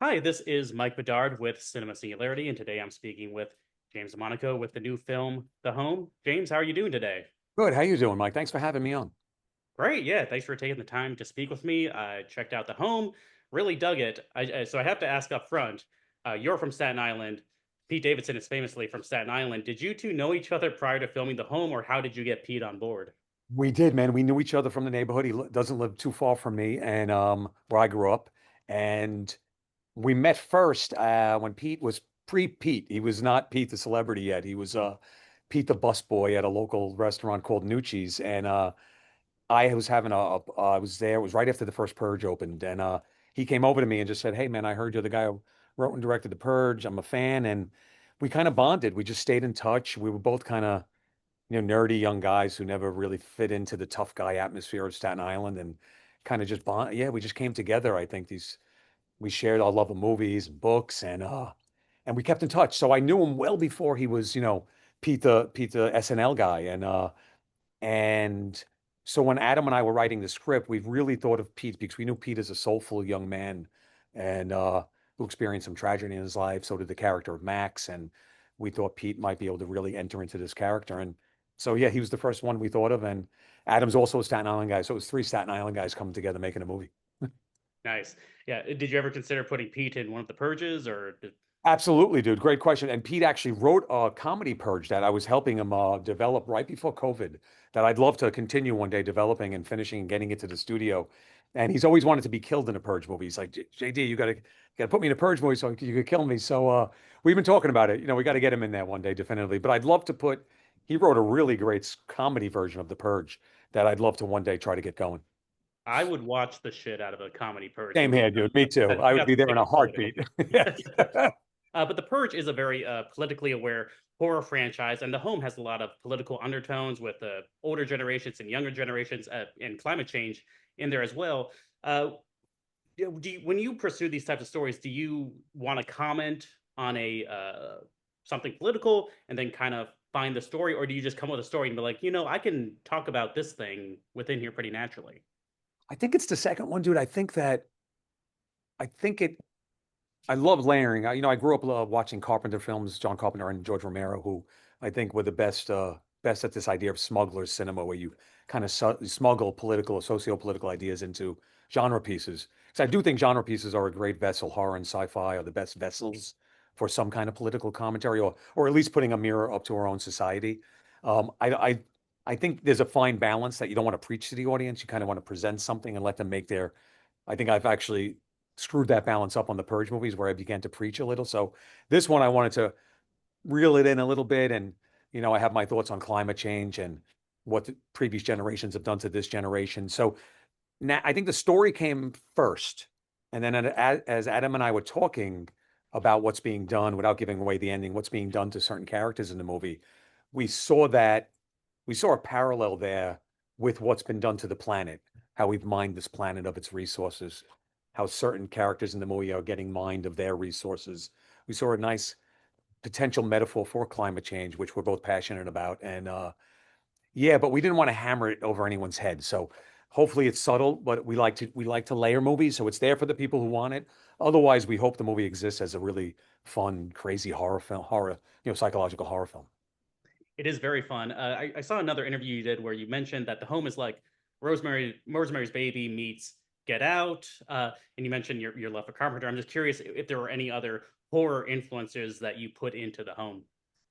Hi, this is Mike Bedard with Cinema Singularity, and today I'm speaking with James DeMonaco with the new film, The Home. James, how are you doing today? Good. How you doing, Mike? Thanks for having me on. Great, yeah. Thanks for taking the time to speak with me. I checked out The Home, really dug it. So I have to ask up front, you're from Staten Island. Pete Davidson is famously from Staten Island. Did you two know each other prior to filming The Home, or how did you get Pete on board? We did, man. We knew each other from the neighborhood. Doesn't live too far from me, and where I grew up. And we met first when Pete was pre-Pete. He was not Pete the celebrity yet. He was Pete the busboy at a local restaurant called Nucci's. And I was having I was there. It was right after the first Purge opened, and he came over to me and just said, "Hey, man, I heard you're the guy who wrote and directed the Purge. I'm a fan." And we kind of bonded. We just stayed in touch. We were both kind of nerdy young guys who never really fit into the tough guy atmosphere of Staten Island and kind of just bond. Yeah, we just came together. I think we shared our love of movies and books and we kept in touch. So I knew him well before he was, Pete the SNL guy. And so when Adam and I were writing the script, we really thought of Pete because we knew Pete as a soulful young man and who experienced some tragedy in his life. So did the character of Max. And we thought Pete might be able to really enter into this character. And so, yeah, he was the first one we thought of. And Adam's also a Staten Island guy. So it was three Staten Island guys coming together making a movie. Nice. Yeah. Did you ever consider putting Pete in one of the Purges, or Absolutely, dude. Great question. And Pete actually wrote a comedy purge that I was helping him develop right before COVID that I'd love to continue one day developing and finishing and getting it to the studio. And he's always wanted to be killed in a purge movie. He's like, JD, you gotta put me in a purge movie so you could kill me. So we've been talking about it. We got to get him in there one day, definitively. But I'd love to he wrote a really great comedy version of the purge that I'd love to one day try to get going. I would watch the shit out of a comedy Purge Same movie. here, dude. Me too. I I would got be some there in a tickets already. heartbeat. Yes. But The Purge is a very politically aware horror franchise, and The Home has a lot of political undertones with older generations and younger generations and climate change in there as well. Uh, when you pursue these types of stories, do you want to comment on a something political and then kind of find the story, or do you just come with a story and be like, I can talk about this thing within here pretty naturally? I think it's the second one, dude. I think it I love layering. I grew up watching Carpenter films, John Carpenter and George Romero, who I think were the best at this idea of smuggler cinema, where you kind of smuggle political or socio-political ideas into genre pieces. Because I do think genre pieces are a great vessel. Horror and sci-fi are the best vessels for some kind of political commentary, or at least putting a mirror up to our own society. Um, I, I I think there's a fine balance that you don't want to preach to the audience. You kind of want to present something and let them make their. I think I've actually screwed that balance up on the Purge movies where I began to preach a little. So this one I wanted to reel it in a little bit, and I have my thoughts on climate change and what the previous generations have done to this generation. So now I think the story came first, and then as Adam and I were talking about what's being done without giving away the ending, what's being done to certain characters in the movie, we saw that we saw a parallel there with what's been done to the planet, how we've mined this planet of its resources, how certain characters in the movie are getting mined of their resources. We saw a nice potential metaphor for climate change, which we're both passionate about. And yeah, but we didn't want to hammer it over anyone's head. So hopefully it's subtle, but we like to layer movies, so it's there for the people who want it. Otherwise, we hope the movie exists as a really fun, crazy psychological horror film. It is very fun. I saw another interview you did where you mentioned that The Home is like Rosemary's Baby meets Get Out, and you mentioned your love for Carpenter. I'm just curious if there were any other horror influences that you put into The Home.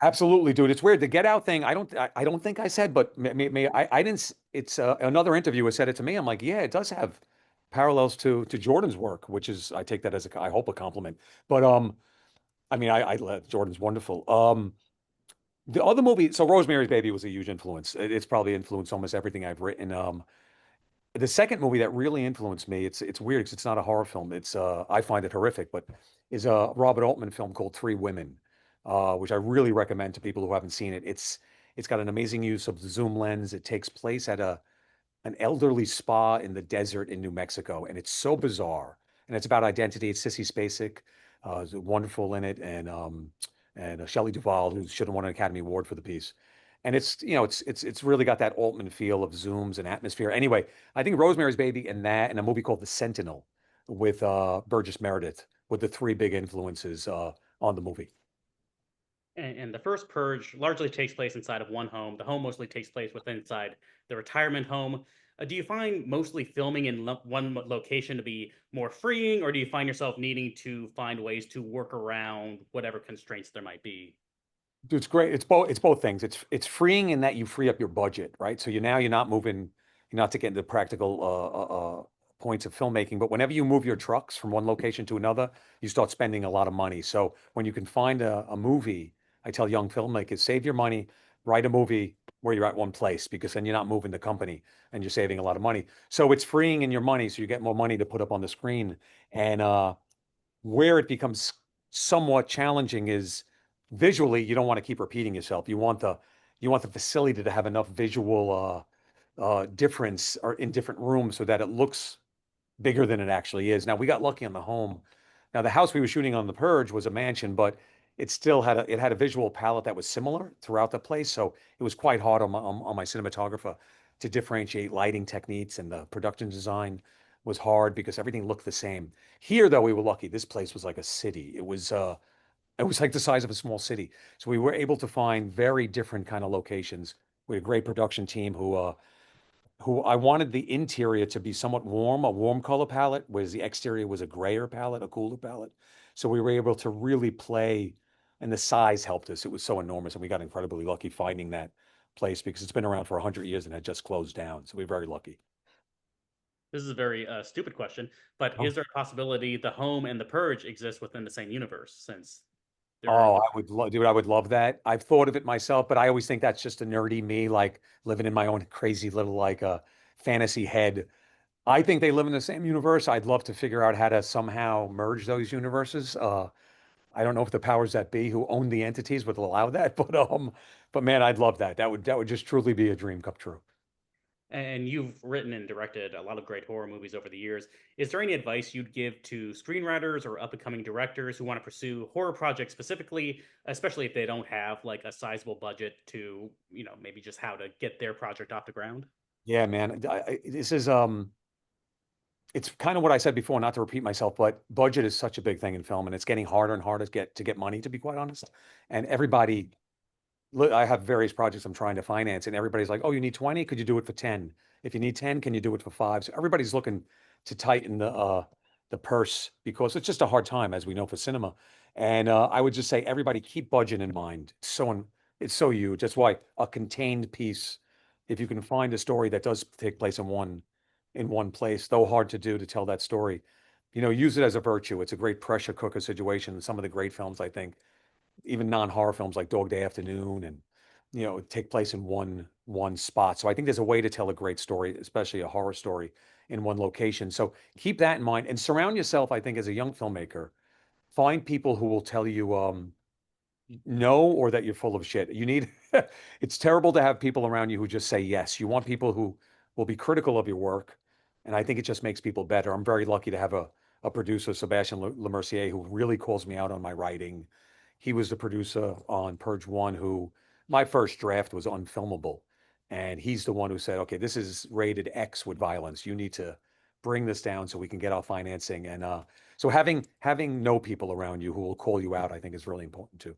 Absolutely, dude. It's weird. The Get Out thing, I don't think I said, but I didn't. It's another interviewer said it to me. I'm like, yeah, it does have parallels to Jordan's work, which is I take that as I hope a compliment. But I mean, Jordan's wonderful. The other movie, so Rosemary's Baby was a huge influence. It's probably influenced almost everything I've written. The second movie that really influenced me, it's weird because it's not a horror film. It's I find it horrific, but is a Robert Altman film called Three Women, which I really recommend to people who haven't seen it. It's got an amazing use of the zoom lens. It takes place at an elderly spa in the desert in New Mexico, and it's so bizarre. And it's about identity. It's Sissy Spacek, is wonderful in it, and Shelley Duvall, who should have won an Academy Award for the piece. And it's really got that Altman feel of zooms and atmosphere. Anyway, I think Rosemary's Baby and a movie called The Sentinel with Burgess Meredith the three big influences on the movie. And the first Purge largely takes place inside of one home. The home mostly takes place within inside the retirement home. Do you find mostly filming in one location to be more freeing, or do you find yourself needing to find ways to work around whatever constraints there might be? Dude, it's great. It's both things. It's freeing in that you free up your budget, right? So you're not moving, you're not to get into practical points of filmmaking, but whenever you move your trucks from one location to another, you start spending a lot of money. So when you can find a movie, I tell young filmmakers, save your money, write a movie where you're at one place because then you're not moving the company and you're saving a lot of money. So it's freeing in your money, so you get more money to put up on the screen. And where it becomes somewhat challenging is visually, you don't want to keep repeating yourself. You want the facility to have enough visual difference or in different rooms so that it looks bigger than it actually is. Now we got lucky on the home. Now the house we were shooting on The Purge was a mansion, but it had a visual palette that was similar throughout the place. So it was quite hard on my cinematographer to differentiate lighting techniques, and the production design was hard because everything looked the same. Here, though, we were lucky. This place was like a city. It was like the size of a small city. So we were able to find very different kind of locations. We had a great production team who I wanted the interior to be somewhat warm, a warm color palette, whereas the exterior was a grayer palette, a cooler palette. So we were able to really play, and the size helped us. It was so enormous, and we got incredibly lucky finding that place because it's been around for 100 years and had just closed down. So we're very lucky. This is a very stupid question, but Oh, is there a possibility the home and the Purge exist within the same universe since there are? oh, I would love, dude, I would love that. I've thought of it myself, but I always think that's just a nerdy me, like living in my own crazy little like fantasy head. I think they live in the same universe. I'd love to figure out how to somehow merge those universes. I don't know if the powers that be who own the entities would allow that, but man, I'd love that. That would just truly be a dream come true. And you've written and directed a lot of great horror movies over the years. Is there any advice you'd give to screenwriters or up and coming directors who want to pursue horror projects specifically, especially if they don't have like a sizable budget to, maybe just how to get their project off the ground? Yeah, man. This is it's kind of what I said before, not to repeat myself, but budget is such a big thing in film, and it's getting harder and harder to get money, to be quite honest. And everybody look, I have various projects I'm trying to finance, and everybody's like, "Oh, you need 20? Could you do it for 10? If you need 10, can you do it for 5?" So everybody's looking to tighten the purse because it's just a hard time, as we know, for cinema. And I would just say, everybody keep budget in mind. It's so huge. That's why a contained piece, if you can find a story that does take place in one place, though hard to do to tell that story, use it as a virtue. It's a great pressure cooker situation. Some of the great films, I think, even non-horror films like Dog Day Afternoon, and take place in one spot. So I think there's a way to tell a great story, especially a horror story, in one location. So keep that in mind and surround yourself, I think, as a young filmmaker, find people who will tell you no, or that you're full of shit. It's terrible to have people around you who just say yes. You want people who will be critical of your work. And I think it just makes people better. I'm very lucky to have a producer, Sebastian Lemercier, who really calls me out on my writing. He was the producer on Purge 1, who my first draft was unfilmable. And he's the one who said, okay, this is rated X with violence. You need to bring this down so we can get our financing. And so having no people around you who will call you out, I think, is really important too.